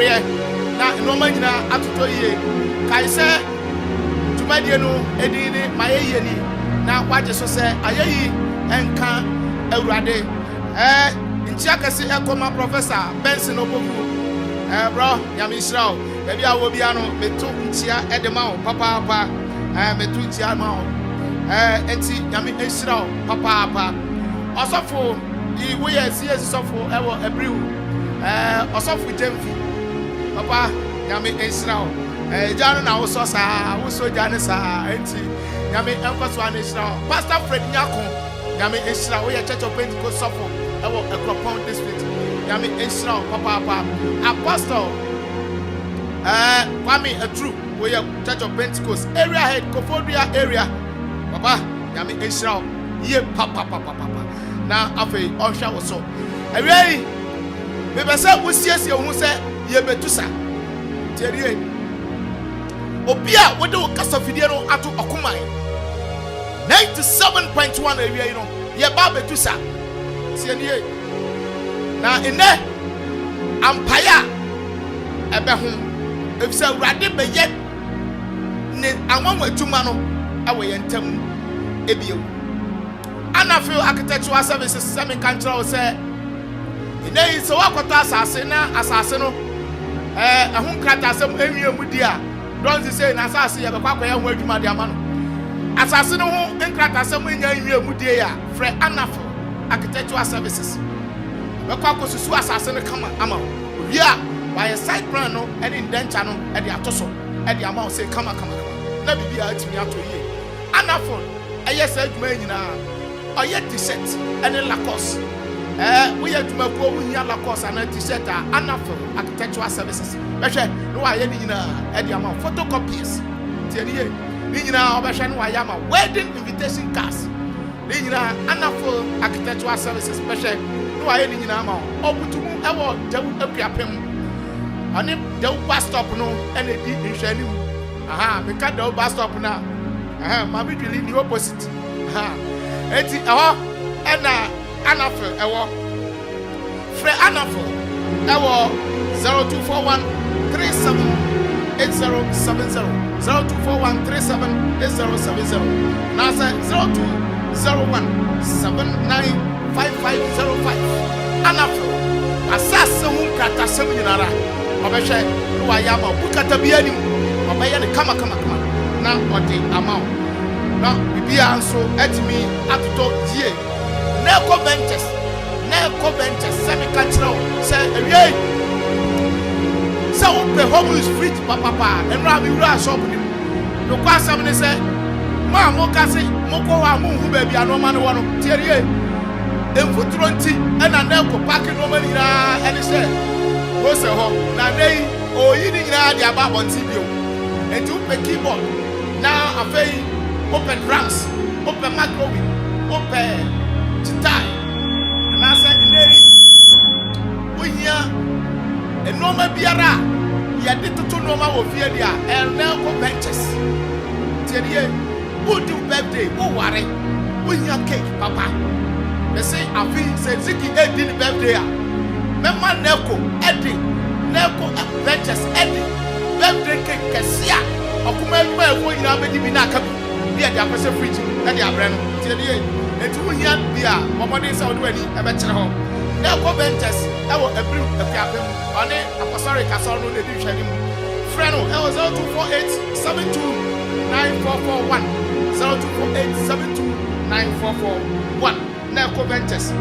aware na no man nyina atoto yie kai se tumadie no edini maye ni na waje so se ayeyi enka awurade ntia kase ekoma professor Benson Oboku bro nyame israel baby awo bia no meto ntia edema o papa meto ntia ma o enti nyame israel papa osofo di we yes sofo ewo abriu osofo Jemfi papa nyame israel jano na wo so sa wo so jane sa enti nyame enkoso an israel Pastor Fred Nyako nyame israel we Church of Pentecost sofo ewo Akropong district nyame israel papa Apostle Kwame Atru we Church of Pentecost area head Kofodia area papa nyame israel ye papa na afi ohwa wo so awei me be say wo siesie hu say ye betusa terie obia wo de wo kasafidie no ato okoman 97.1 awei no ye ba betusa tienie na ene ampaya ebe ho efisa urade beye ne anwanwa adwuma no awe yentam ebio Amanfo architectural services semi control say ine so wakoto asase na asase no ehun krata asem enwie mudi a don say na asase ye bekwa ya ho adwuma de ama no asase no ho nkrata asem enya enwie mudi ya frɛ Amanfo architectural services bekwa kosusu asase no kama ama wi a by side plan no and indenture no e de atoso e de ama say kama na bibia atimi ato yie Amanfo yes adwuma nyina oye t-shirt and Lacoste we are to make go we here Lacoste and t-shirt Amanfo architectural services behwe no aye ni nyina e de ama photocopies tienie ni nyina obehwe no aye ama wedding invitation cards ni nyina Amanfo architectural services behwe no aye ni nyina ama obutumu ewo Dewu Akuapem ani Dewu bus stop no and e di nhwani mu me ka Dewu bus stop na ma bi dweli ni opposite eti eho ena Amanfo ewo frɛ Amanfo ewo 0241 378070 0241378070 na say 0201 795505 Amanfo asase hu kata sem nyinara obehwe no wa ya ma bukata bia nim obeye ne kama na odi ama na bibia nso atimi atoto die na Ventures semi control say away so the homeless street papa enra mi wura shop ni no kwasam ni say ma mo kase mo ko wa mo hu ba bia no ma ne wo no tierie emfuturo nti na ko park no ma ni ra ene say wo se ho na nei oyi ni gra dia ba bonti bio enti pe keyboard na afei open drums open microwave open guitar na say nei ohia enoma biara ya de toto noma wo fie dia elneko benches tiedie Budu birthday wo ware ohia cake papa they say afi say ziki edin birthday a mema neko benches edi birthday cake kesia okuma eduma efo nyina bedi bi na akabi bi e dia pese fridge e dia abre no tiedie enti ohia bia momode say odo ani e be kire ho Neko benches ewo Abriu Akuapem one apostolic castle no dey hwani mu freno ewo 0248729441 0248729441 Neko benches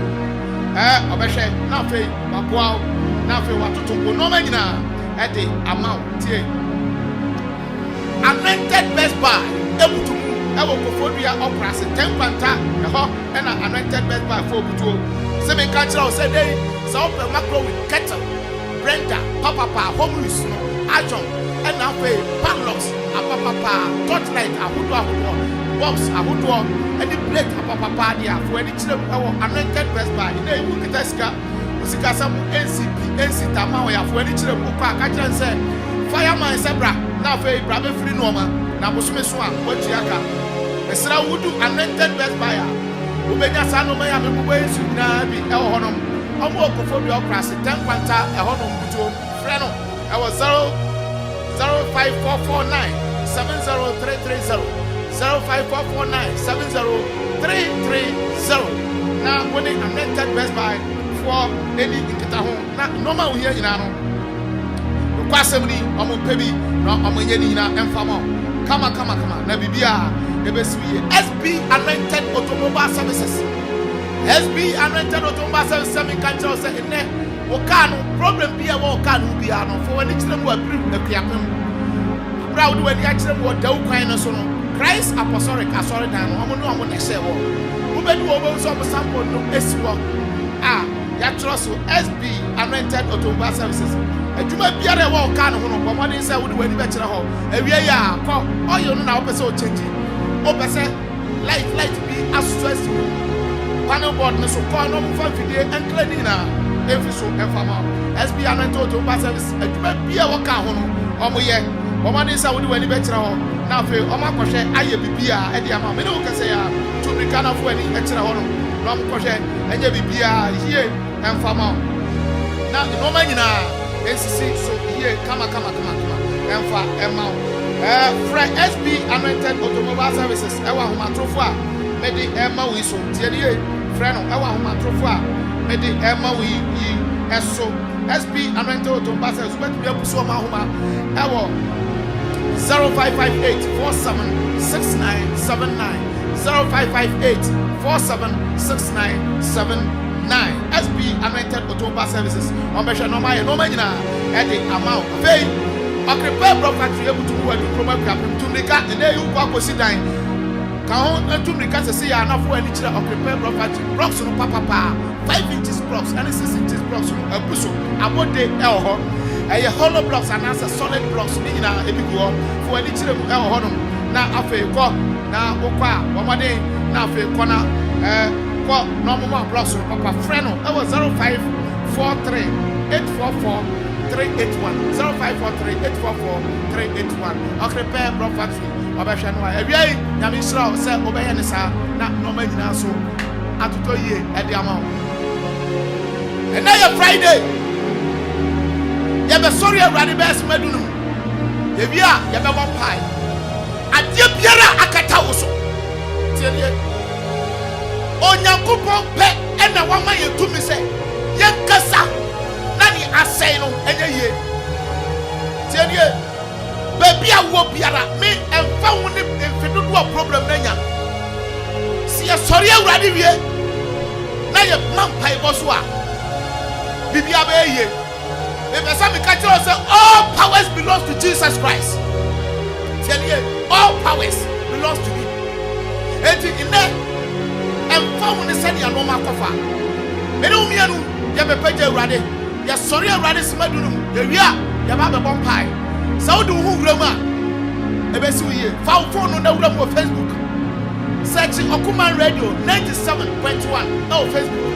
obehwe na afei maboa na afei watoto no ma nyina e dey amount tie anointed best buy ebutumu ewo Kofodia oprase 10 kwanta eho e na anointed best buy for obutuo Semi cultural say they so open macro with kettle, blender, papa, home use no, ajon, and now pay padlocks, papa, torchlight, box, and the plate, papa, dia for any children anointed best buy. They will get us usika some NC Tamawaya for any children who can say fireman Sebra, now pay Brave Free Norma, Nabusume Swan, what Yaka. The Sra would do anointed best buyer. Ubenya sano maya mebuwe su na bi e honom omo Kofodia okrase 10 kwanta e honom buto frɛ no I was 05449 70330 05449 70330. Now when they anointed Best Buy for any Inkataho, not normal here in Ano. Quasably, Omopebi, no Omoyenina, and Famo. Come on, Nabibia, SB Anointed Automobile Services. SB Anointed Automobile Services, semi-control set in there. Okano, problem be a Okano be ano for when it's them were the Piapim. Proud when the accident was Dow Kindness on Christ Apostolic, Assorted, and Omono, next year. Who been over some sample no S1. Yatroso SB Anointed Automobile Services. And you might be a walk can on what is I would when you better home. And we are called all you know now, so changing. Opposite light be as stressful. Panel board, no so call no fun today and cleaning every so and farmer. SB Anointed Automobile Service. And you might be a walk on what is I would when you better home. Now, for Oma Koshe, I be beer at the amount. Many can say to be kind of any extra home. Long Koshe, and you be beer here and farmer. Now, no man NCC, so here, come on. And for amount. SB Anointed Automobile Services, Ewa Humatrofa, Medi Emma Wiso, Tierney, Freno, Ewa Humatrofa, Medi Emma Wi, Eso, SB Anointed Automobile Services, went to be able to so Mahuma, Ewa 0558 476979, 0558 476979. SB Anointed Automobile Services. On Besha no man at the amount. Pay Akropong factory able to move to promote Tumrika and there you go sit down. Count Tumrika to see enough for any Akropong factory. Blocks on Papa 5 inches blocks and 6 inches blocks a bushel. About the Elho. A hollow blocks and answer solid blocks in a big war for any children Elho. Now after go now Oka, Wamade, now for corner. Normal blocks of Papa Freno. That was 0543 844 381. 0543 844 381. Akropong factory. Obashano. Every Yamisra said Obeyanisa, not normal so at to ye at the amount. And now Friday. You have a sorry already best medunum. If you have a one pie. At Yapiera Akataoso. Tell you. Onyankopon and the woman you to me say, Yankasa, Nani Aseno, and ye. Tell you, baby, I will be at me and found him if you do a problem. See a sorry already here. Now your mom pie was what? Bibi Abe. If a son catch us, all powers belongs to Jesus Christ. Tell you, all powers belongs to me. And in there. And found the send your normal cover. Menumianu, Yabepe Rade, your sorry Rade Smadunum, the Ria, Yababa Bompie. So do who Roma. Ebesuye, found phone on the room of Facebook. Searching Okuman Radio 97.1. No Facebook.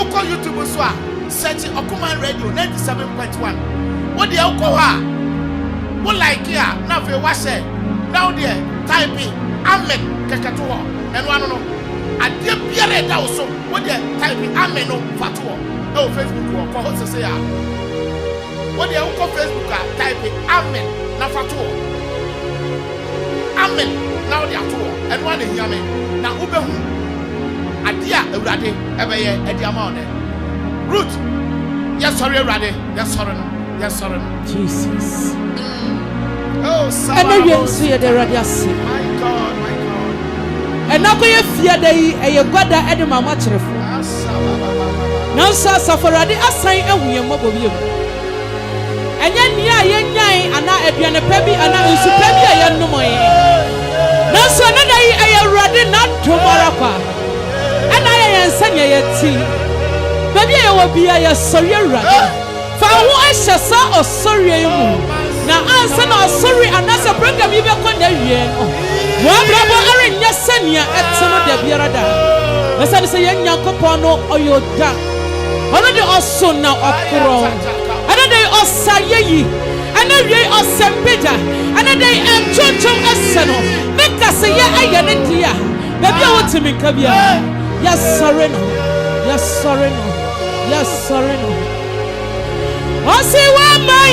Oko YouTube Swa, searching Okuman Radio 97.1. What the Okoha? What like here? Now for wash it. Now there, typing Amen Kakatuo and one. I dear Pierre also, what they typing Ameno Fatuo. No Facebook or for to say, what they call Facebook are typing Amen Nafatuo. Amen, now they are two, and one in Yame. Now Ubehu, a dear Rade, ever year at the amount. Root, yes, sorry, Rade, yes, sorry, Jesus. Oh, sorry. And then you see the radius. My God. And now go you fear day a God at the Mamma Chef. Now, sir, Safaradi, I say, and we are mobile. And then, yeah, and I at Pebi, and I is Pebi, I am no more. Now, so another I am ready not to Marapa. And I am sending a tea. Baby, I will be a sorry rather. For who I shall say, or sorry, now answer, or sorry, and that's a program you will condemn. One brother, Aaron, yes, Sanya, at some of the Birada. As I say, young Yakopono or your dad. Another also now Akropong. Another Osayi. Another day of Sempita. Another day of Chocho Asano. Make us a year, I get it here. Maybe I want to make a beer. Yes, sorry, no. Yes, sorry, no. Yes, sorry, no. I say, well, my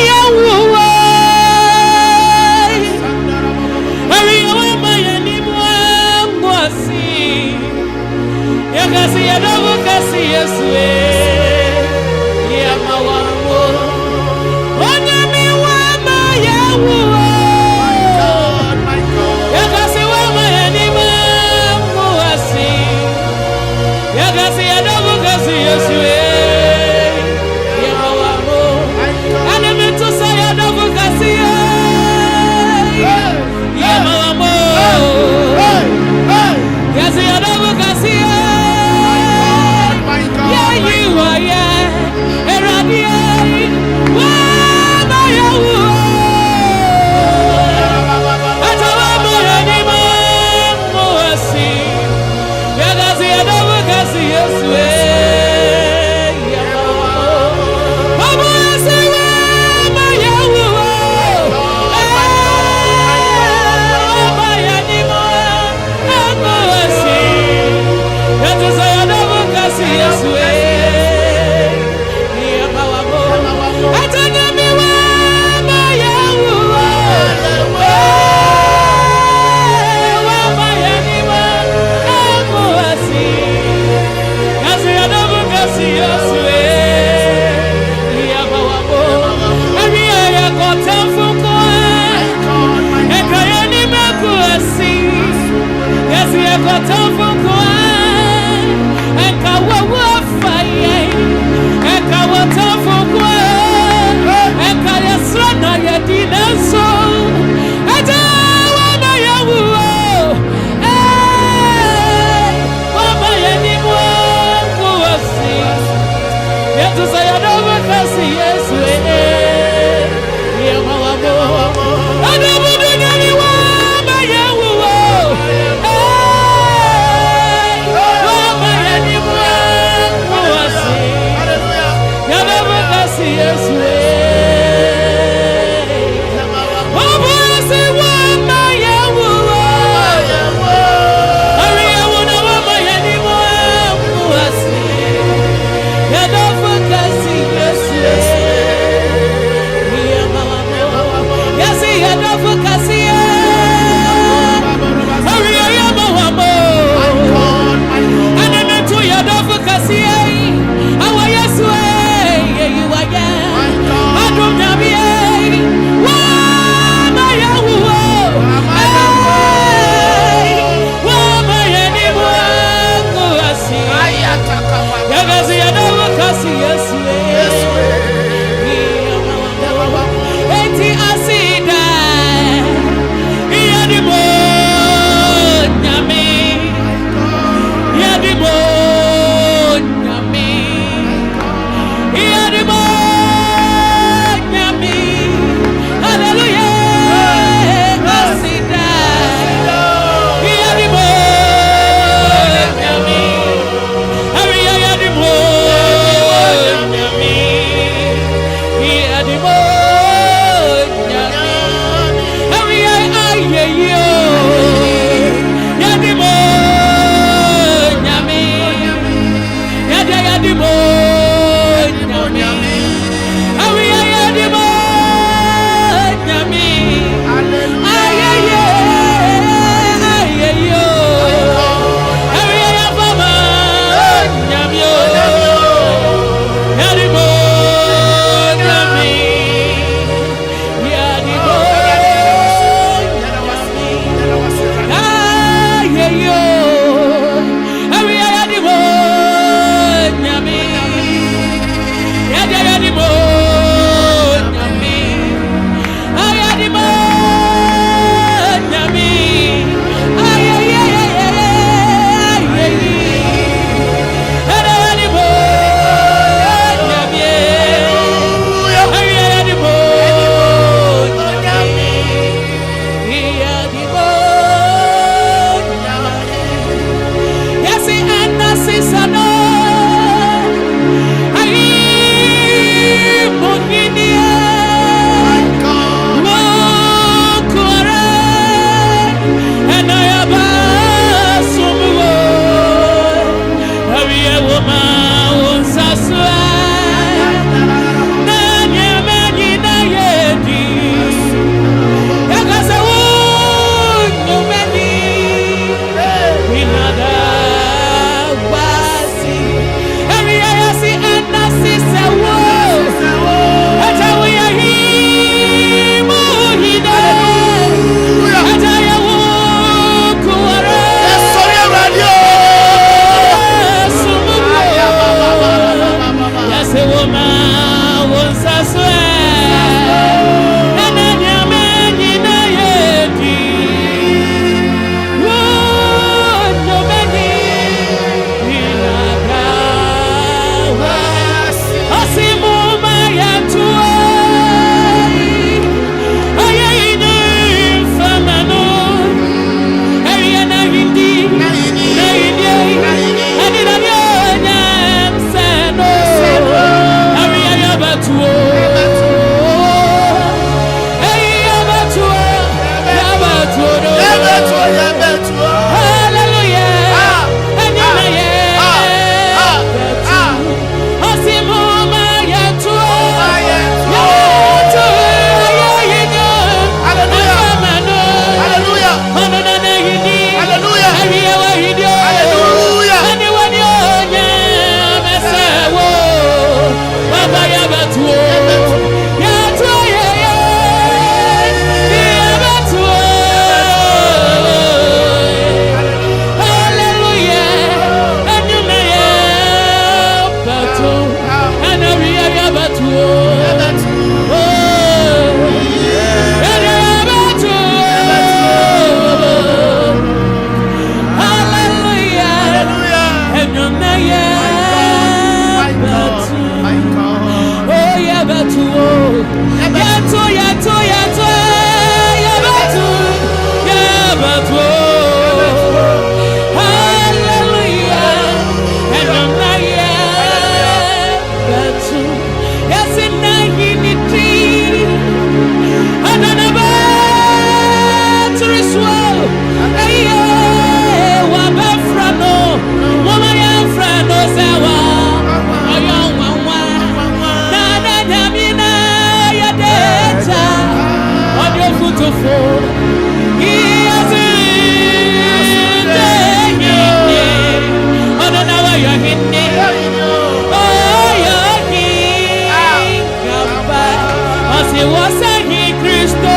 was a he Christo,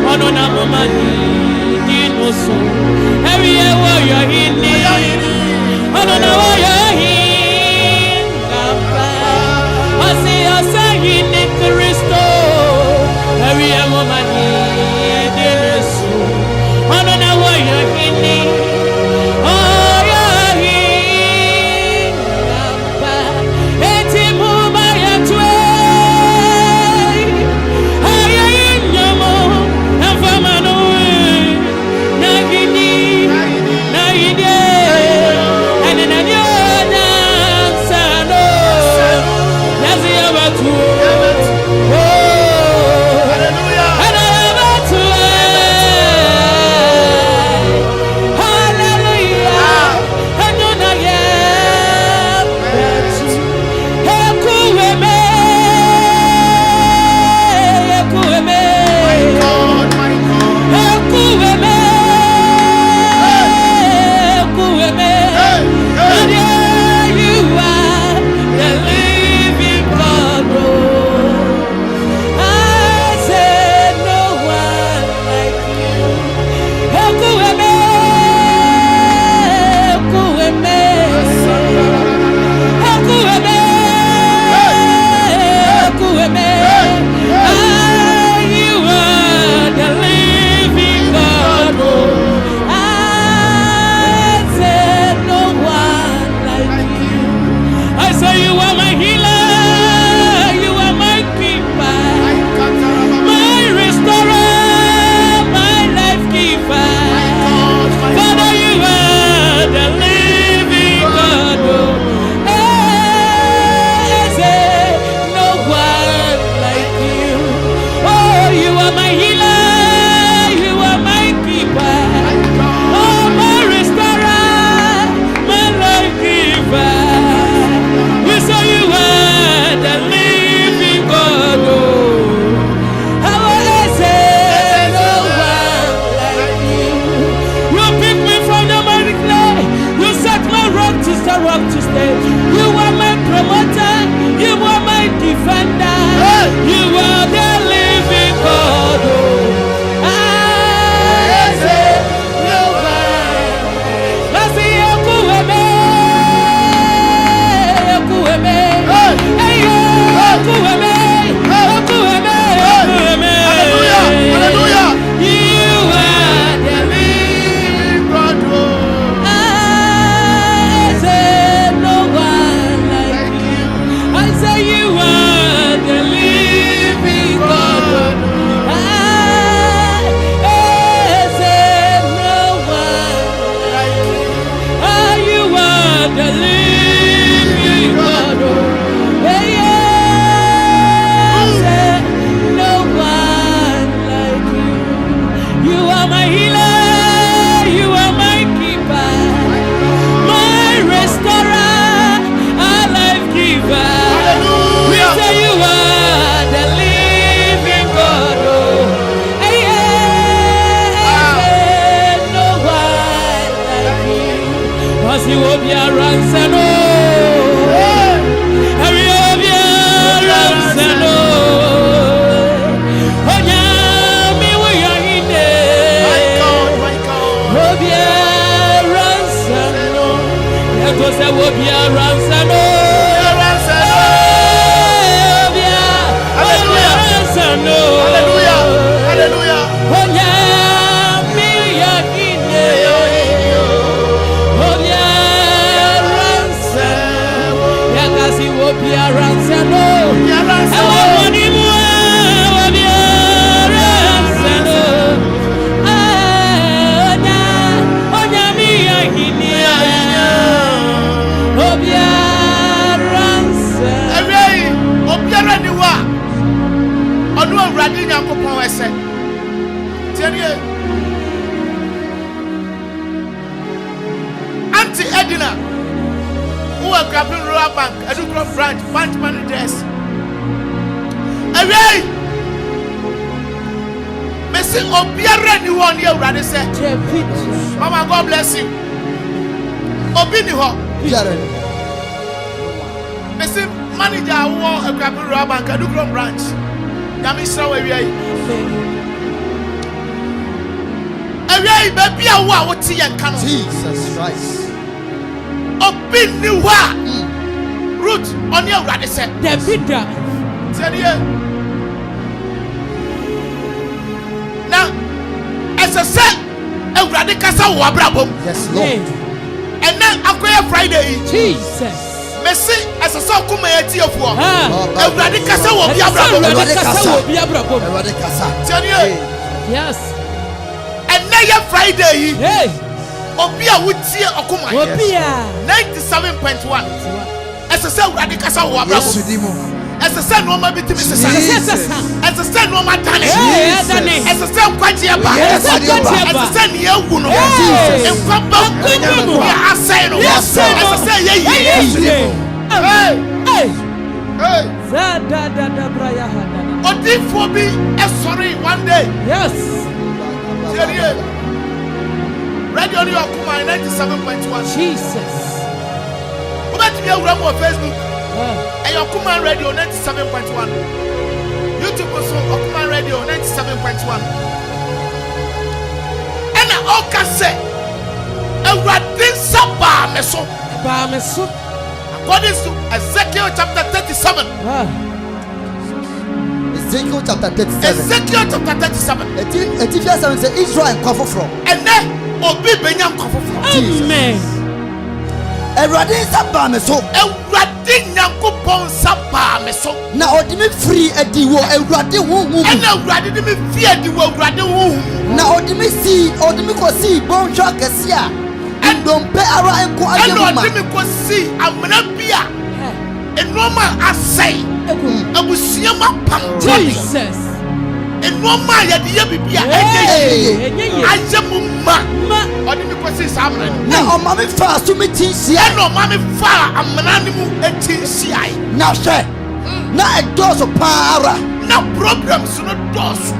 one on a woman, dino so. Every warrior in me, one on a warrior in I see us a he Christo, every woman, dino so. One on a warrior in me. Auntie Edina, who are grabbing Rural Bank, Akropong branch, bank managers. Away! Messi Obiara ni one year already said. Mama, God bless you. Obini ho. Messi manager who are grabbing Rural Bank, Akropong branch. Yamisra Away. Away, baby, I want to see and can Jesus Christ. Open new root on your radicet. The bidder. Now, as I said, a radical wabrabom. Yes, Lord. And then Aqua Friday. Jesus. Messi, as a so come at you for a radical will be a brabo. Yes. And now Friday. Hey. Obia would see a Okuma. Obia 97.1. As a cell radical wabrabo. As a son, no more between Mrs. As a son, no more Danny. As a son, quite a bar. As a son, you know. And Papa, I say, yes, as I say, yes. What if for me? Sorry, one day. Yes. Radio New York, 97.1. Jesus. What about your Rambo Facebook? And your Kuman Radio 97.1. YouTube also Kuman Radio 97.1. And I all can say, and what this Bameso. According to Ezekiel chapter 37. Ezekiel chapter 37. Ezekiel chapter 37. Ezekiel 7 says Israel and Akuffo. And then Obi Benyam Akuffo. Amen. Everybody saba me so. Everybody Nyankopon saba me so. Na odimi free ediwo everybody huhu. And everybody me free ediwo everybody huhu. Na odimi ko si bonhwa kese a. Endompe ara enko ayema. And odimi ko si amena bia. Enoma asai. Abusiama pam. Jesus. Enoma ya de bibia enye. Ajemuma. Odimi ko si samna. Na oma me fa so me tinsia. And oma me fa amena ni mu etinsia. Na hwe. Na edoso para. Na problems no dosu.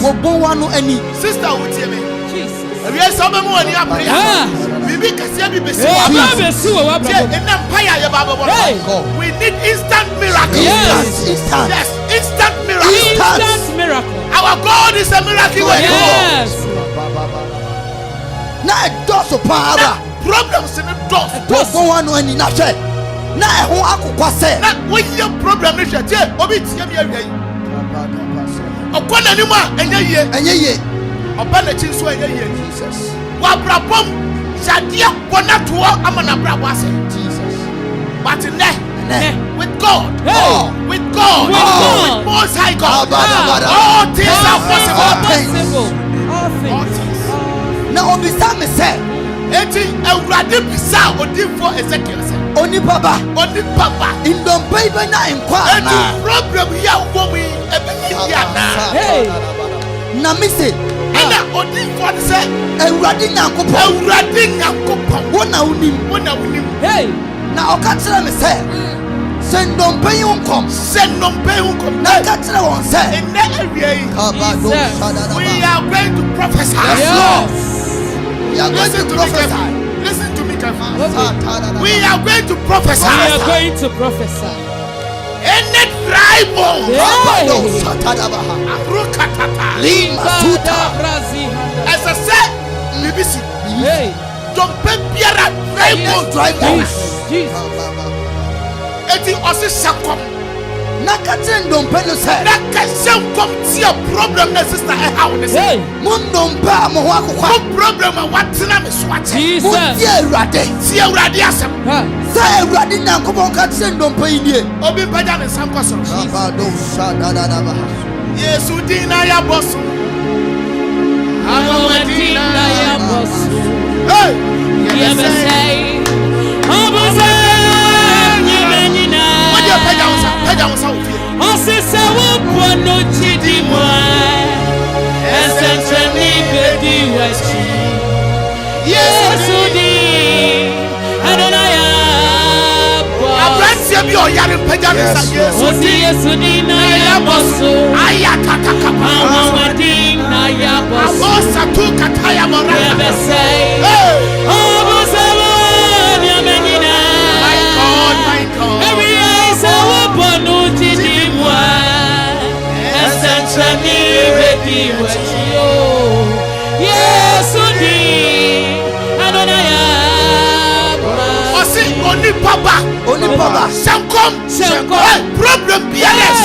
Wo bon wa no ani. Sister wotie me. Jesus. We are some more in prayer. Bibi kasia bi besi wa we need instant miracle. Yes. Instant miracle. Instant miracle. Our God is a miracle. Yes. Na edoso para. Problems in the doors. Wo bon wa no ani na hwe. Na eho akokwa se. Na we your problem ni hwe tie obi tie mi awia yi. Okona ni ma enye ye. Oba na chin so enye ye. Jesus. Wa brabom shadia bona to amana brabo ase. Jesus. But with God, with Most High God, all things are possible. All things. Now obisa me say, eti Awurade bisa odifo Ezekiel say, Oni baba, indompe ibe na inkwa na. Eti problem ya wo mi ebi ya na. Hey. Na me say, ena odifo say, Awurade Nyankopon. Wona unim. Hey. Na oka kire me say, sendompe yunkom. Na ka kire won say, ena awia yi. We are going to prophesy. Yes. We are going to prophesy. Listen to me carefully. We are going to prophesy. We are going to prophesy. Any dry bone. As I said, BBC. Don't pay Pierre dry bone. Eti osi sakom. Nakate ndompe no say. Nakase kom ti a problem na sister e ha wo say. Mun ndompe mo ho akokwa. No problem a watina me so ate. Jesus. Mun ti Awurade asem. Say Awurade Nyankopon ka ti ndompe yi nie. Obi paja ne sam kwaso. Baba do sha da ba. Yesu dina ya boso. Awo dina ya boso. Hey. Yebesay. Osisa wo no chidi moi esentremi bedi wachi Yesu di Adonai Abrantia bi o yare paja ne sa Yesu di na ya boso ayata kapa Amadi na ya boso Abosa tu kataya mora Yebesay Sani ready wachio. Yesu di Adonaya. Osi oni papa. Sankom. Problem BLS.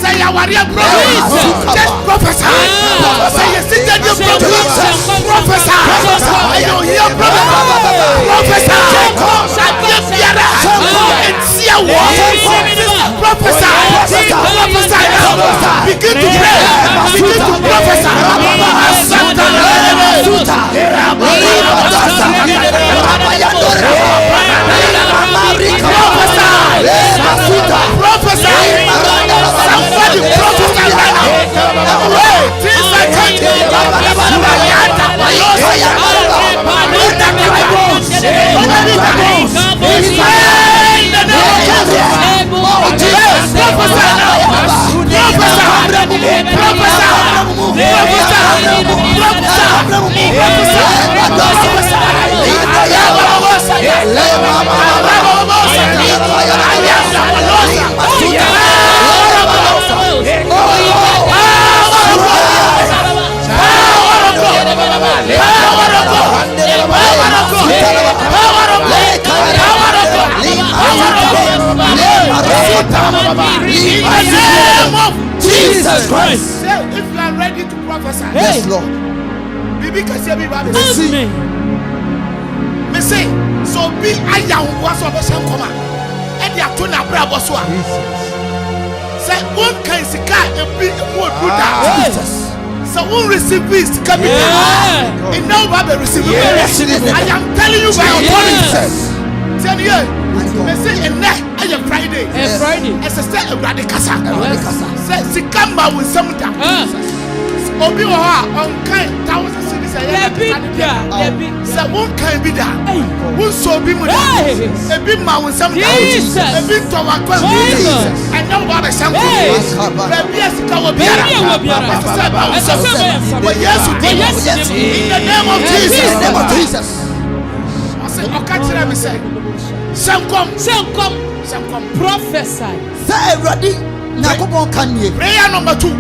Say you are your problem. Just prophesy. Say you sit there your problem. Prophesy. You hear problem. Prophesy. Prophesy. Begin to pray. Begin to prophesy. Prophesy. Somebody prophesy right now. Things like Jesus Christ. If you are ready to prophesy, Yes, Lord. Bibi kasi bi ba be Amen. me say so bi aya wo so be shen koma e dia to na bra bo so a say one kan sika e bi mo do that Jesus. so one receive this capital and now ba be receive it. I am telling you by authority. Tell you me say ene aye Friday. Friday. It's a stay Awurade kasa. Say sika ma wo nsam da. Obi wo ha on kan 1000 cities say one can be that. One so be mu da. E bi ma wo nsam da. E bi to wa kwa. And now ba be sam ko. Be bi sika wo biara. Yes, in the name of Jesus. In the name of Jesus. I say okachira me say Sankom. Prophesy. Say ready. Nakubon kanye. Prayer number 2.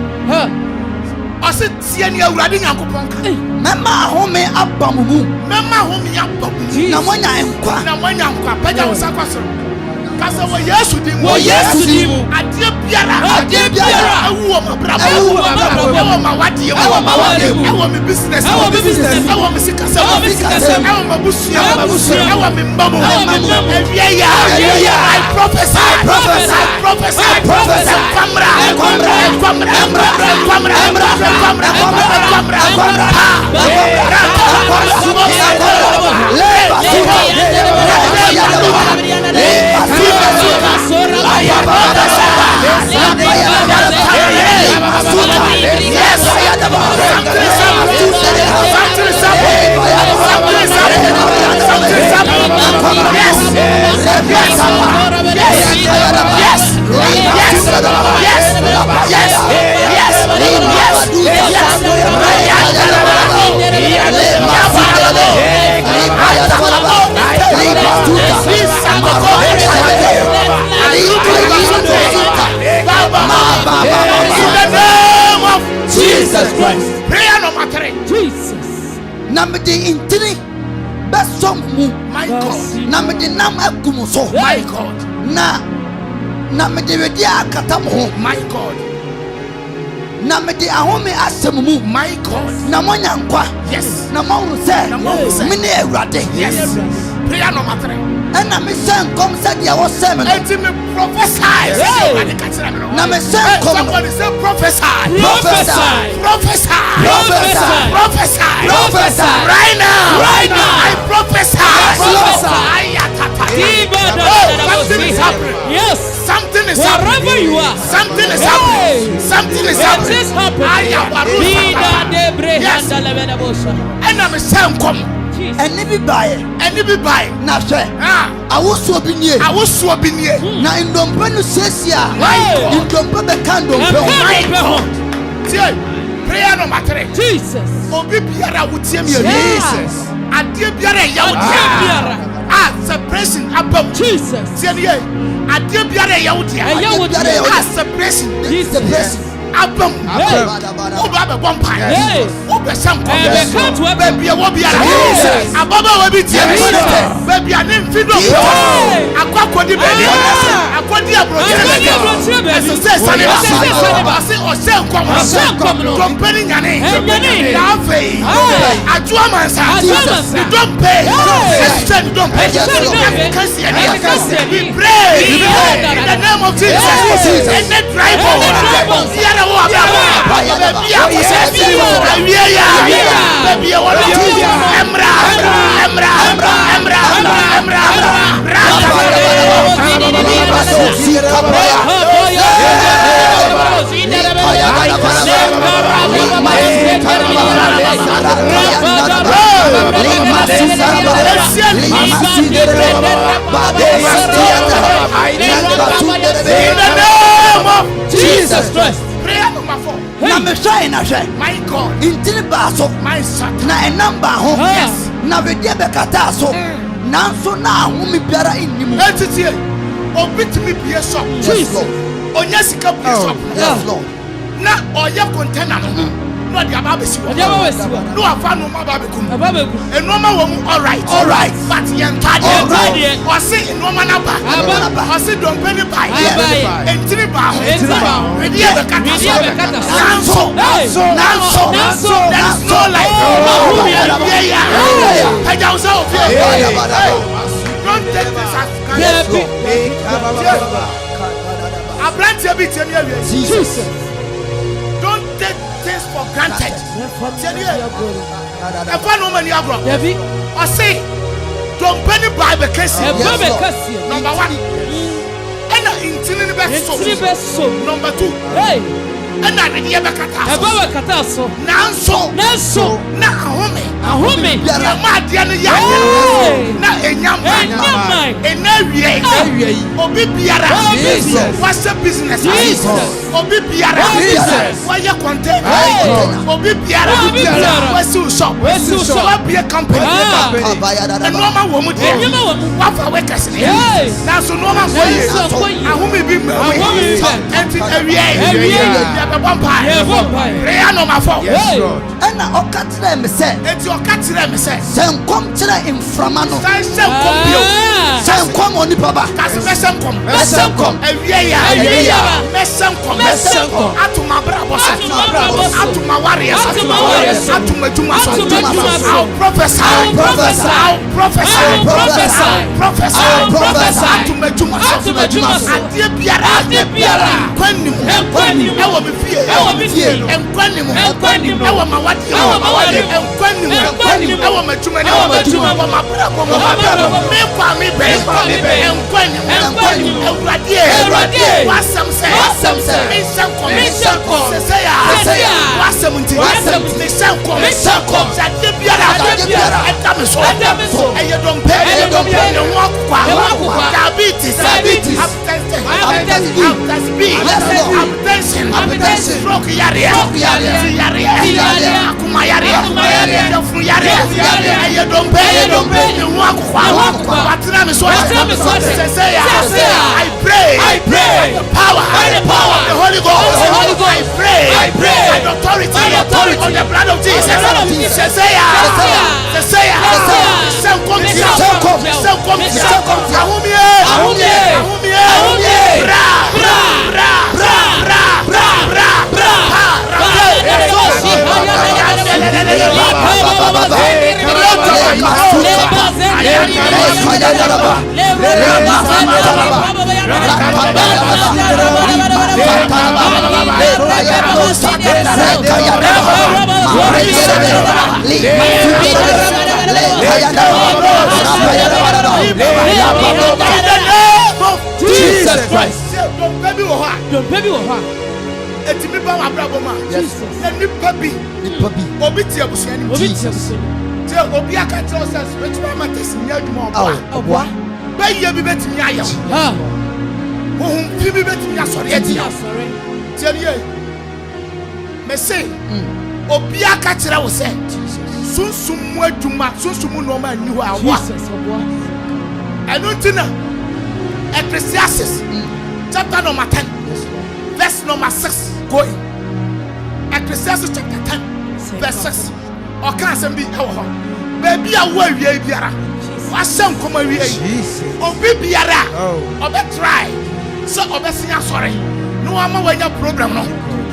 I said, see any Awurade Nyankopon ka. Mema home abamumu. Mema home abamumu. Na mwanya nkwa. Na mwanya nkwa. Pagya wo sakwa so. Kasa wo Yesu di mu. Wo Yesu di mu. Adie biara. Awu wo mabrabo. Awu ma wadi. Awu me business. Awu me sikasa. Awu ma busia. Awu me mbamu. Ewiya. I prophesy. Jesus Christ. Prayer number 3. Jesus. Namedi intini besom mu. My God. Namedi nam agumu so. My God. Namedi wedi akatam ho. My God. Namedi ahome asem mu. My God. Na monya nkwa. Yes. Na mawu se. Mini Awurade. Yes. Prayer number 3. And I send come said ya was seven. And me prophesy. Na me send come. Somebody say prophesy. Prophesy. Right now. I prophesy. Something is happening. Yes. Something is happening. Wherever you are. Something is happening. Something is happening. Yes. And I'm saying come. Eni bi bae na hwe awoso bi nie na ndompe no sesia ndompe be kan ndompe ho. Prayer number 3. Jesus. Obi biara wotie mi Jesus. Ade biara ya wotie. Separation abam. Jesus. Tie nie. Ade biara ya wotie. Separation. Abam. Oba be bompa. Oba samko. Baby e wo biara. Ababa we bi tie. Baby ani mfido. Akwakọ di bedi. Akwadi abrochire. Ese sane ba. Ase osenkom. Company nyane. Na afei. Ajua mansa. You don't pay. You don't pay. We pray in the name of Jesus. And the tribal. In the name of Jesus Christ. My God, my son, yes, na vedia bekata so nanso na ahumi biara inimu entity obitimi bie so Jesus onya sika bie so yes Lord na oya container no dia ba besi wo no afa no ma ba bekum eno ma wo all right but yen tade o se eno ma na ba o se don penny buy entiri ba ho ready be kata so nanso there is no life yeah don't take this as Jesus don't take things for granted. If I know many abroad, I say, don't penny buy the case. Number one, and in best so. Number two, and I read the kata so. Nanso, na home, ya madiana ya, na enyama, enawie, obi biara, what's the business? Obi biara, why you contain? Obi biara, what's your shop? What be a company? A normal woman, what for workers? Now so normal for you, I won't be and okatire me say enti okatire me say senkom tire inframa no senkom bio senkom oni baba kasi mesenkom awie ya mesenkom atuma brabo atuma warriors atuma juma I'll prophesy atuma juma adie biara kwanim ewo me fie enkwanim ewo mawadi enkwanim ewo majuma ewo mabrabo me kwa me be enkwanim ewradie wasam se me sanko say wasam nti me sanko adie biara etame so eye don pe ne ho akwa diabetes hypertension stroke yare akuma yare fun yare eye don pe ne ho akwa batira me so say I pray the power the Holy Ghost I pray by the authority of the blood of Jesus say Jesus Christ. Don't baby etimi ba wa brabo ma na nipa bi obi tie abusu ani tie obi aka tell us spiritual matters nya adwuma oboa ba ye bi betimi aye ohun bi betimi asore etia tie ye me say obi aka kire wo se sunsum mu adwuma sunsum no ma ni ho awa enuntina Ecclesiastes chapter number 10 verse number 6 going Ecclesiastes chapter 10 verse 6. Or can somebody baby a way biara. Wasam come away. Obi biara. Obe try. So obe sing sorry. No ama when your program no.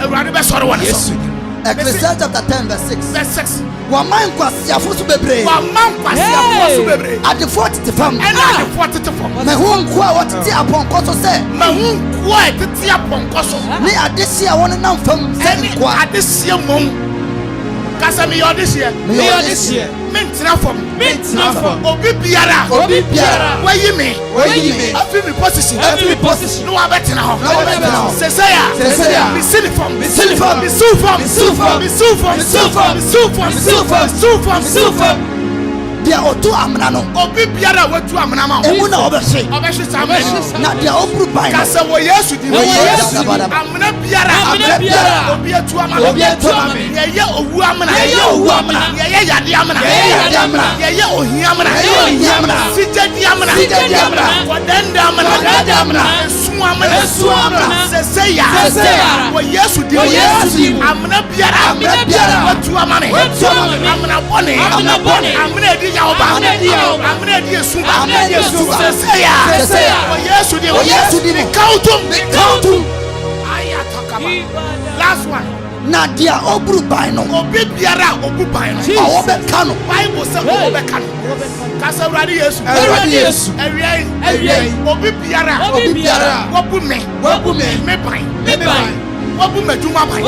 Everybody be sorry one. Ecclesiastes chapter 10 verse 6. Verse 6. Waman kwasiafo so bebre. Waman kwasiafo so bebre. Adefo tete fam. Ena adefo tete fam. Me hu nko a wotete aponko so se. Me hu nko a tete aponko so. Ni adesi a won nam fam se nko. Adesi mom. Kasa me odesi. Me odesi. Mentina fam. Obi biara. Wayi me. Every position. No abetina ho. Sesaya. Me silifam. Dia otu amna no. Obi biara watu amna ma. Emu na obehwe. Obehwe samen. Na dia obru ban. Kasa wo Yesu di. Amna biara. Obi atu amna. Ye owu amna. Ye yade amna. Ye ohi amna. Sijadi amna. Wadanda amna. Esu amna. Seseya. Wo Yesu di. Amna biara. Watu amane. Amna bone. Amna di yaoba. Amna di Yesu. Seseya. Wo Yesu di. Count. Ayatakaba. Last one. Na dia obru bai no. Obi biara obu bai no. Owo be kanu. Bible say owo be kanu. Kasa Awurade Yesu. Ewie. Obi biara. Wobu me. Me bai. Wobu meduma bai.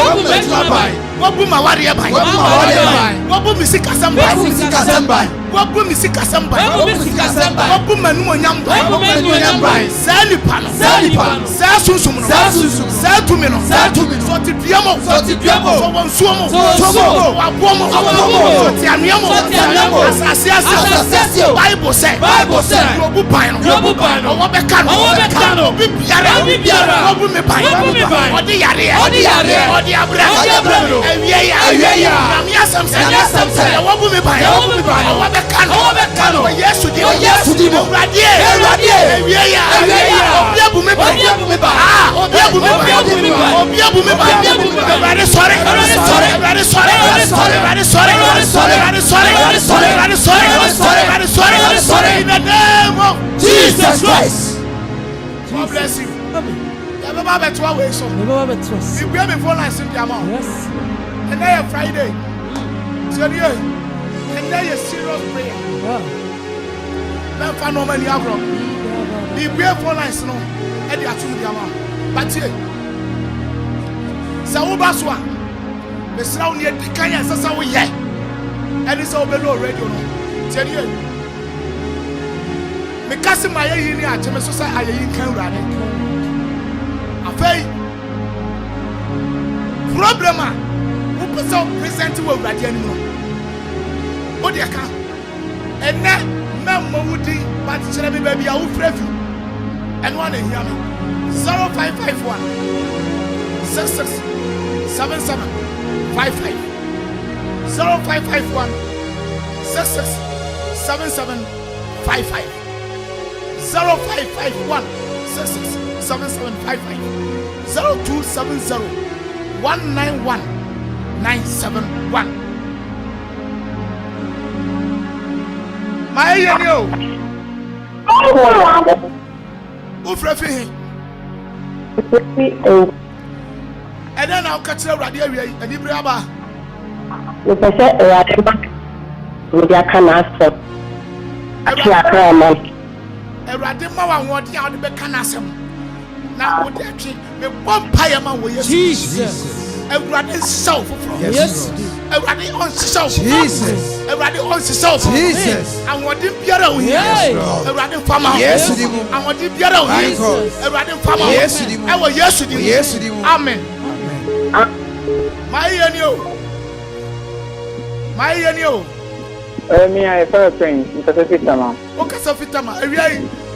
Wobu mawari bai. Wobu misika samba. Wobu misika samba. Wobu manu onyam bai. Sali pano. Sa sunsum no. Sa tumi no. So ti diamo. So wonsuomo. Wabomo. So ti anuamo. Asase. Bible say. Wobu bai no. Owo be kanu. Obi biara. Wobu me bai. Odi yare. Odi abra. Ewie ya. Namia samse. Wobu me bai. Owo be kanu. Yesu di. Awurade. Ewie ya. Obi abu me bai. Obi abu me bai. Awurade sorry. In the name of Jesus Christ. God bless you. Baba beto away so. You be me phone line sim jama. Yes. And now Friday. So you and now you serious prayer. Wow. Then fa no many agro. You be phone line no e dey atum jama. But here. Sa wo baswa. Me sra wo ne dikan ya sasa wo ye. And so be no radio no. Tell you. Me kasi ma ye yi ni a che me so say aye yi kan urade. Afei problem a wo pesa present wo urade ani no. O de ka ene memmo wudi but chere me baby a wo frefi. And one e hear me 0551 66 77 55 0551 66 77 55 0551 66 7755 0270 191 971. My yo. Ufrefi. And then I'll catch the radio and Ibrahima. We say we can ask. Eradima wa wodi a wodi be kanasem na wodi atwe me bompire ma wo Jesus Erade self yes Erade on self Jesus Erade on self Jesus and wodi biara wo Erade fama yes and wodi biara wo Erade fama yes e wo yes amen my yeni o me I first thing Fitama. Okay, so Fitama,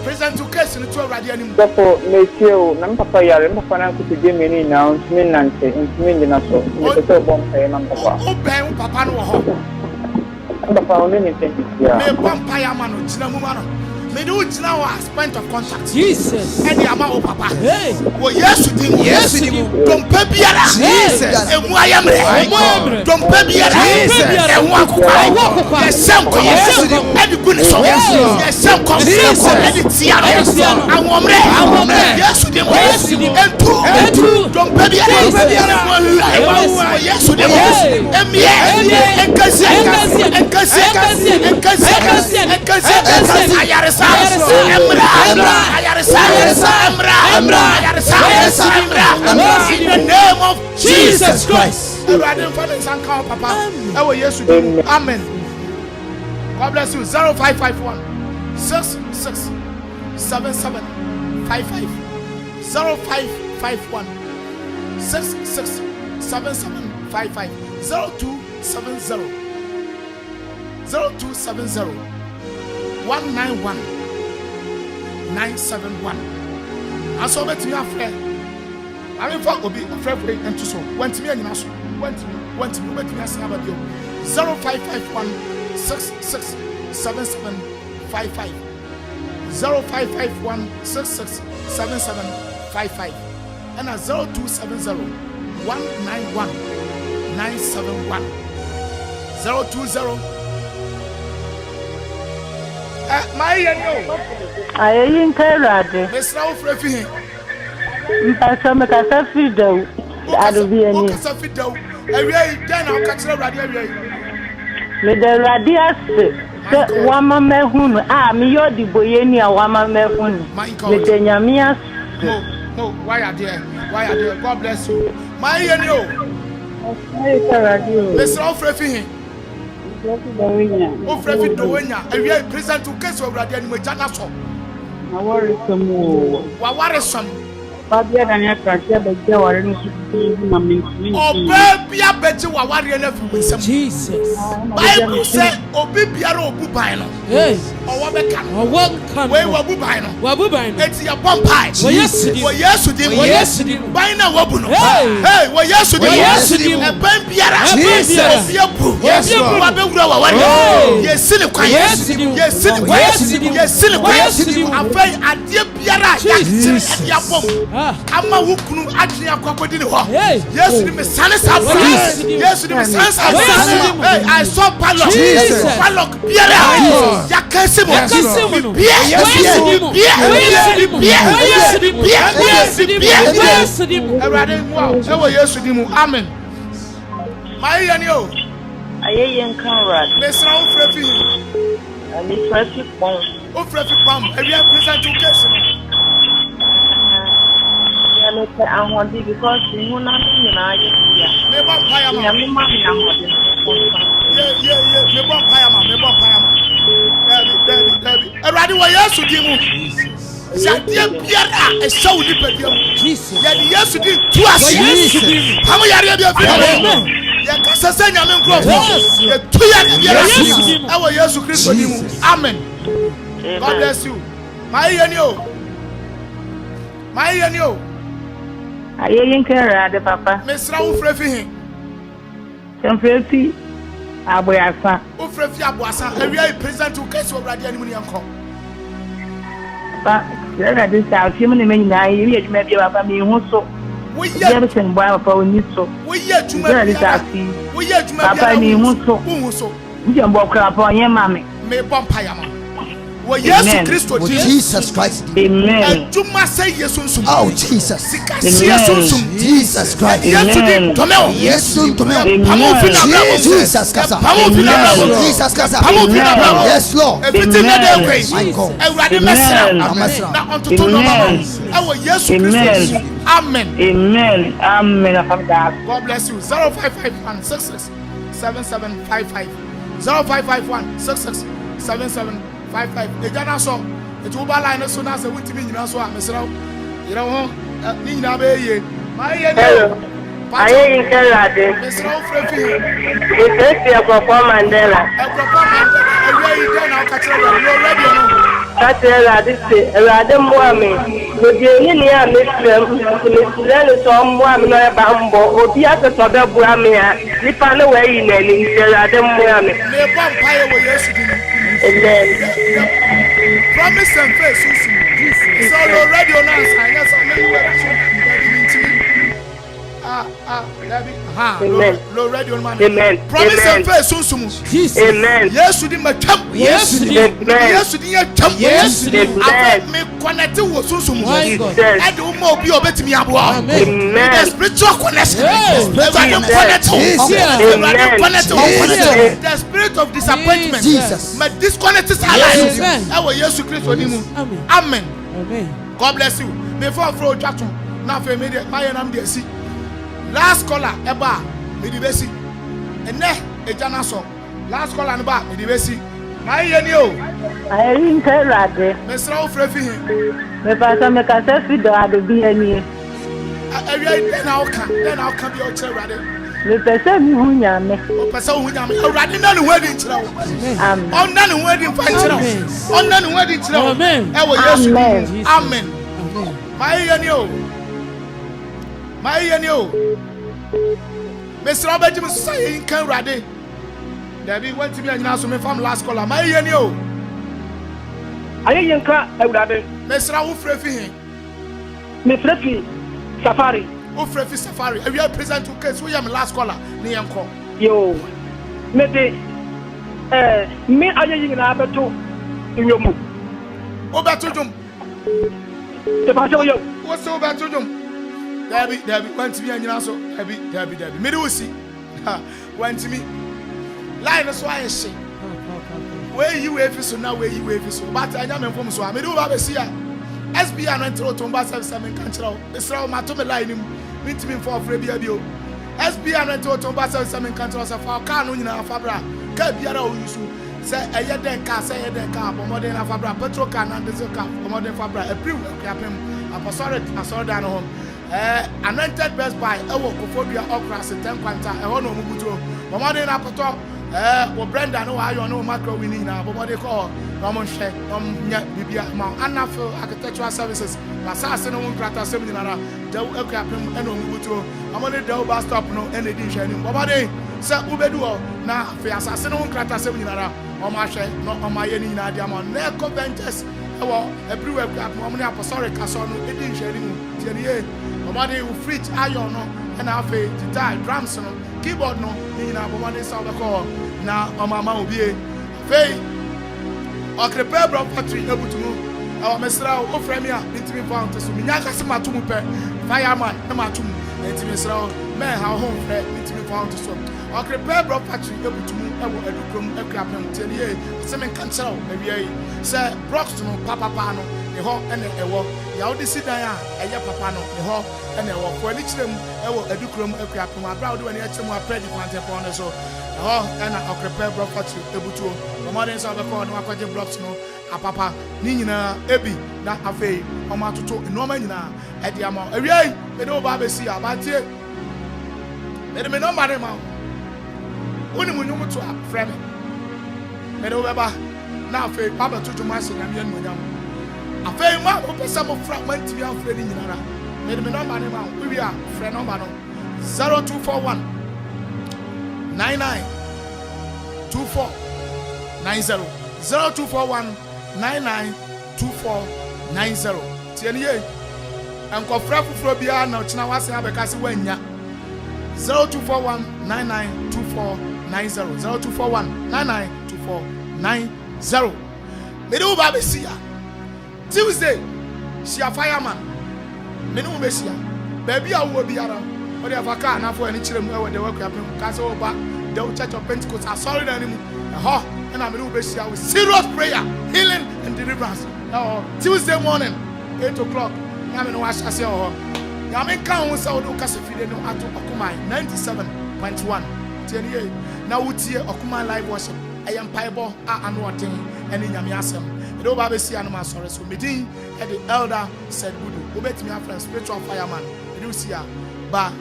present to case in the 2 radium. Therefore, Monsieur, Nampa Yar, and Papa to give me now, Minante, and Mindinaso, with the bomb pay, Papa. Open Papa no home. The found anything. Yeah, vampire man, Chinamano. Me do it now as point of contact. Jesus. And the amount of papa. Hey. Well, yes, you did. Yes, Don't pay Biara. Jesus. And why am I? Don't pay Biara. And walk. Yes, some come. And the goodness of yes, some come. And the Tiana. And one yes, you did. And two. Don't pay Biara. Yes, you did. And me. And in the name of Jesus Christ. Amen. God bless you. 0551 66 77 55 0551 66 77 55 0270 191 971. I saw that you are friend. I mean, for will be a friend and to so. Went to me and you went to me 0551 66 77 55 0551 66 77 55 and a 0270 191 971 020. My I ain't carried. Miss Ralph Refi. Mpasa mekasa fido. Adobi ani. Mekasa fido. Ewie den na okachira radio ewie. Me de radio se wama mehunu. Me yodi boyeni a wama mehunu. Me de nyamia. No, why are there? God bless you. My yenio. Miss Ralph Refi. O Frefi Dowenya, and we are present to case of Radian Majanaso. I worry some more. What is some? Fabia and I can't tell the girl or anything. Oh, baby, I bet you are worrying with some Jesus. Bible said, oh, baby, I don't bubino. Yes. Or what can? Or what can? Where were bubino? Wabubino. It's your bomb pie. Yes, yes, you did. Yes, you did. Bina Wabuno. Hey, well, yes, you did. Yes, you did. A bam Piara. Yes, you do. Yes, you do. Yes, silly quiet. Yes, silly quiet. Yes, silly quiet. I pay a dear Piara. Yes, your bomb. I'm a wookunu actually a crocodile. Yes, you did. Sanis have yes, you did. Sanis have hey, I saw Palok. Palok Piara. Yakasimo. Amen. My yanio. I ain't carried. Miss Ralph Refi. And it's Frefi Pom. Oh, Frefi Pom. Have you present to case? I want it because you know nothing. Never Payama. Never Payama. Daddy. Already, why yes, you do. Santia Pierre, a show the pedium. Jesus. Yes, you did to us. How many are you? Yakasasanya Menkrof. The 2 years. Our Yesu Christ. Amen. God bless you. My yanio. I ain't carried, Papa. Miss Raoul Frefi. Some Frefi. Abuasa. O Frefi Abuasa. And we are present to case of Radian Munianko. But there are this out. You may maybe about me also. We never send by a power so. We yet to me. We yet to Papa me also. We can walk up on your mammy. May Bompayama. Well, yes, Jesus Christ. Amen. You must say yes, oh, Jesus. Jesus Christ. Yes, yes, Lord. Everything that they way. Amen. Amen. God bless you. 0551 66 7755 0551 66 7755. The Ghana song. It will be line so now. So we to me now. So I'm Mr. You know, Nina Bay. My hello. I ain't carried. Mr. Frefi. It's Akropong Mandela. That's rather more me. Would you near Miss some woman bambo or the other sort of Bramia? Slip on the way in any rather more me. And then Promise and faith. So already on us. I guess I'm low radio man. Amen. Promise and faith. Amen. Yes, you didn't come. Yes, Yes, you didn't come. Yes, I me connected with Susum. I don't know be obey me. The spiritual connection. The spirit of disappointment. Jesus. My disconnect is alive. I will yes to Christ. Amen. God bless you. Before I throw Jackson, now for me, my name is see. Last caller, Eba, Medibesi. And ne, a janaso. Last caller, Eba, Medibesi. My yenio. I didn't tell Radde. Mr. Frefi. The pastor make a selfie to have a BNE. Then I'll come be out there, Radde. The person who yame. Person who yame. Radde, none wedding child. On none wedding child. On none wedding child. Amen. Amen. My yenio. My yenio. Mr. Robert James saying can Radde. Debbie went to be an announcement from last caller. My yenio. I ain't cry. I would have been. Mr. Frefi. Miss Frefi Safari. Frefi Safari. If you are present to case, we am last caller. Nianko. Yo. Maybe. Me, I ain't able to. In your move. Obatujum. The pastor, yo. What's Obatujum? Debbie, went to be an answer. Debbie. Midusi. Went to me. Line is why I say. Where you wave so now, where you wave so. But I am informed so. I mean, over here. SB and Entro Tomba 77 Control. It's all my Tommy line. Meet me for Frebio. SB and Entro Tomba 77 Control. So far, can't win a Fabra. Cabiara used to say a year then car, say a year car, or more than a Fabra, Petro can and diesel car, or more than Fabra. A pre Akuapem. I saw down home. Anointed best buy. I walk for the okra, 10 quanta, a honor Mubuto. More than a poto. Brenda no I no macro winning now, but what they call Ramon Shek, Bibia, Amanfo Architectural Services, Assassin on Crata Seminar, Del Akuapem and Mubuto. I'm on the Del bus stop no any edition. What they say Ubeduo now for Assassin on Crata Seminar, or my share, not on my any Diamond, Neco Ventures, everywhere Mom Apostolic Casano, edition, Jenny, Omade will fridge iron and I feel guitar, drums, keyboard no, in our one sound call. Now, on my mouth be a fay. Akropong factory able to move. Our Mr. Ofremia, intimate found to Minyakasima Tumupe, fireman, Namatum, intimate man, how home fair, intimate found to some. Akropong factory able to move, Akuapem, 10 years, Semen Cancel, maybe Sir Broxton, Papa Pano, the hall and a walk. Yaudi sit down, a ya papano, the hall and a walk. When each them, Educrum, Akuapem, I brought when you had some more petty upon us. Oh, and I'll prepare breakfast able to. The modern South Africa, no aquatic blocks, no, a papa, Nina, Ebi, that a fay, or Matuto, no man at the amount. Away, they don't bother see about it. Let me know, madam. Only when you to a friend. Let over now, Fay, Papa to Master and young William. A fay, man, open some of fragment to be afraid in Yara. Let me know, madam. We are friend of 0241. 992490 0241 992490. Tienye enkofra fufuro bia na ochina wase abekase wanya 0241 992490 0241 992490. Mede wo ba besia Tuesday she a fireman. Mene wo besia baby a wo biara. What the fuck? Now for any children where they work up in Castle Back, the Church of Pentecost. I saw it anymore. And I'm going to be with serious prayer, healing, and deliverance. Tuesday morning, 8 o'clock. I'm in wash. I say, oh, I'm in count. So do Casafide no ato Okumai 97.1. 28. Now we see Okumai live worship. I am Bible and what thing and in Yamiasem. The old Baby see animal sorry. So meeting at the elder Seth Budu. Who bet me a friend, spiritual fireman. You see, bye.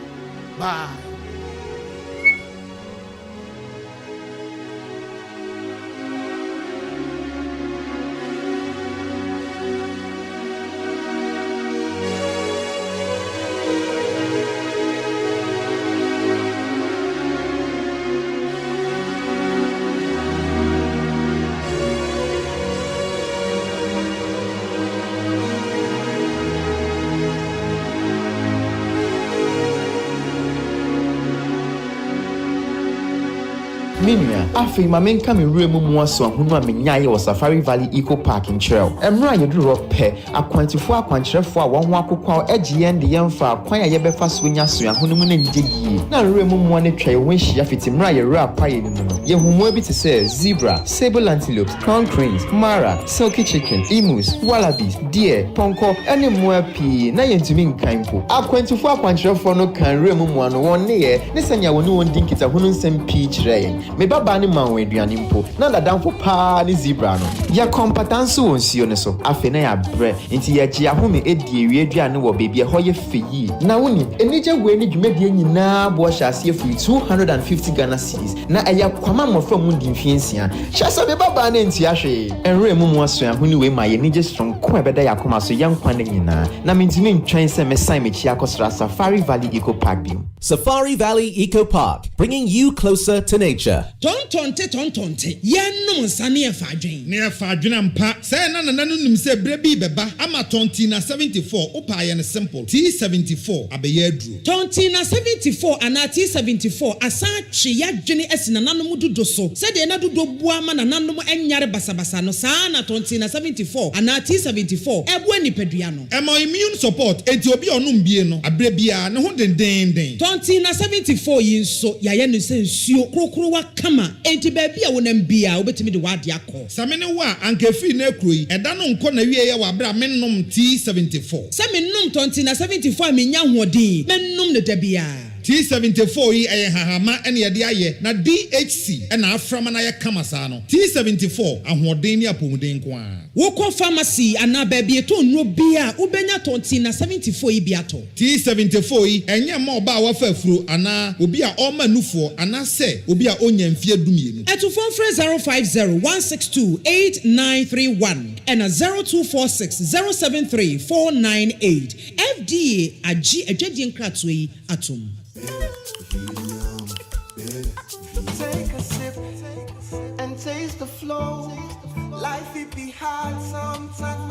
Minya, afi ma menka me wura mu mu aso ahunu a menyaye wo Safari Valley Eco Park in Trail. Emra ye duro pe akwantifo akwankyerefo a won ho akokwa agye de yemfa akwan a yebefa so nya so ahunu mu na ngye yi. Na wura mu mu ne twa won hia fiti mra ye wura paye ni mu. Ye humo bi te se zebra, sable antelopes, crown cranes, mara, silky chicken, emus, wallabies, deer, ponko, ene mo api na ye ntumi nkan po. Akwantifo akwankyerefo no kan wura mu mu ano won ne ye ne sanya woni won dinkita hunu nsem pi kire. Me baba ne ma won aduane mpo na dadamfo pa ne zebra no ya kompetanso won sio ne so afi na ya bre nti ya gi ahome edi ewie aduane wo bebi e hoye feyi na woni enije we ni dwumadi nyina bo hyase afi 250 Ghana cedis na eya kwama mofra mu di mfiensia hyase be baba ne nti ahwe enre mu aso ahoni we ma ye nije strong ko ebeda ya koma so yankwa ne nyina na mentimi ntwen se me sign me chi akosra Safari Valley Eco Park bi. Safari Valley Eco Park, bringing you closer to nature. Tontonte. Yenum sani efadwen. Ne efadwen ampa. Say na nim se brebi beba ama tonti na 74 opa ye ne simple. T74 abeye adru. Tonti na 74 ana T74 asa twe yadwene asina nanom dodo so. Se de na dodo bua ma na nanom enyare basabasa no saa na tonti na 74 ana T74 ebu anipadua no. Emo immune support enti obi onum bie no abrebia ne ho den. Tonti na 74 yinso yaye no se nsuo krokro wa kama enti baabi a wonam bia obetimi de wade akọ. Samene wa anka free na ekroyi eda no nko na wie ye wa bra mennom T74. Se mennom tonti na 74 menya hoɔden mennom ne da bia. T74 yi eye hahama ene ye de aye na DHC ena aframa na ye kama saa no. T74 ahoɔden ni apomuden ko a. Wokɔ pharmacy ana baabi eto nro bia ubenya tonti na 74 yi bia to. T74 yi enye ma oba wafa afuro ana obi a ɔma nufuo ana se obi a onya mfie dumienu. Eto phone frɛ 050-162-8931 and 0246-073-498. FDA agi adwadie nkratoe yi atom. Take a sip and taste the flow. Life it be hard sometimes.